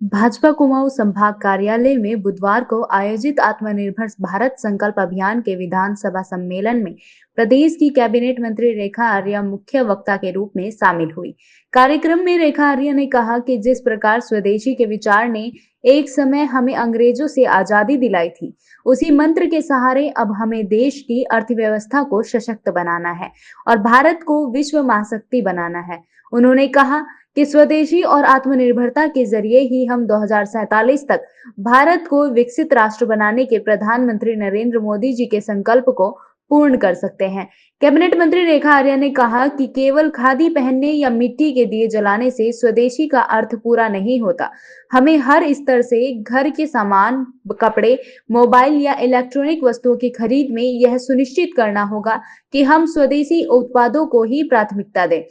भाजपा कुमाऊं संभाग कार्यालय में बुधवार को आयोजित आत्मनिर्भर भारत संकल्प अभियान के विधानसभा सम्मेलन में प्रदेश की कैबिनेट मंत्री रेखा आर्या मुख्य वक्ता के रूप में शामिल हुई। कार्यक्रम में रेखा आर्या ने कहा कि जिस प्रकार स्वदेशी के विचार ने एक समय हमें अंग्रेजों से आजादी दिलाई थी, उसी मंत्र के सहारे अब हमें देश की अर्थव्यवस्था को सशक्त बनाना है और भारत को विश्व महाशक्ति बनाना है। उन्होंने कहा कि स्वदेशी और आत्मनिर्भरता के जरिए ही हम 2047 तक भारत को विकसित राष्ट्र बनाने के प्रधानमंत्री नरेंद्र मोदी जी के संकल्प को पूर्ण कर सकते हैं। कैबिनेट मंत्री रेखा आर्या ने कहा कि केवल खादी पहनने या मिट्टी के दिए जलाने से स्वदेशी का अर्थ पूरा नहीं होता। हमें हर स्तर से घर के सामान, कपड़े, मोबाइल या इलेक्ट्रॉनिक वस्तुओं की खरीद में यह सुनिश्चित करना होगा कि हम स्वदेशी उत्पादों को ही प्राथमिकता दें।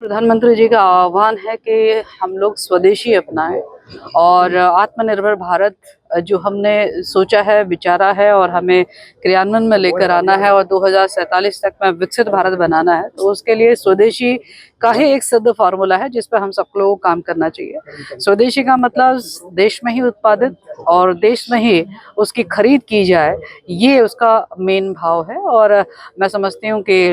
प्रधानमंत्री जी का आह्वान है कि हम लोग स्वदेशी अपनाएं और आत्मनिर्भर भारत जो हमने सोचा है, विचारा है और हमें क्रियान्वयन में लेकर आना है और 2047 तक में विकसित भारत बनाना है, तो उसके लिए स्वदेशी का ही एक सिद्ध फार्मूला है जिस पर हम सब लोगों को काम करना चाहिए। स्वदेशी का मतलब देश में ही उत्पादित और देश में ही उसकी खरीद की जाए, ये उसका मेन भाव है। और मैं समझती हूँ कि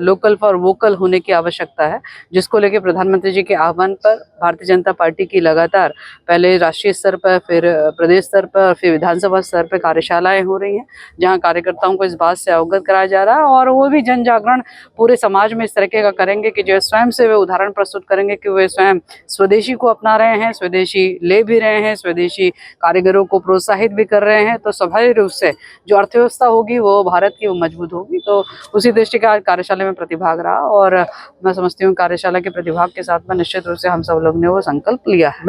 लोकल फॉर वोकल होने की आवश्यकता है, जिसको लेके प्रधानमंत्री जी के आह्वान पर भारतीय जनता पार्टी की लगातार पहले राष्ट्रीय स्तर पर, फिर प्रदेश स्तर पर, फिर विधानसभा स्तर पर कार्यशालाएं हो रही हैं, जहां कार्यकर्ताओं को इस बात से अवगत कराया जा रहा है और वो भी जन जागरण पूरे समाज में इस तरीके का करेंगे कि जो स्वयं से वे उदाहरण प्रस्तुत करेंगे कि वे स्वयं स्वदेशी को अपना रहे हैं, स्वदेशी ले भी रहे हैं, स्वदेशी कारीगरों को प्रोत्साहित भी कर रहे हैं। तो स्वाभाविक रूप से जो अर्थव्यवस्था होगी वो भारत की वो मजबूत होगी। तो उसी दृष्टि का कार्यशाला में प्रतिभाग रहा और मैं समझती हूँ कार्यशाला के प्रतिभाग के साथ में निश्चित रूप से हम सब लोग ने वो संकल्प लिया है।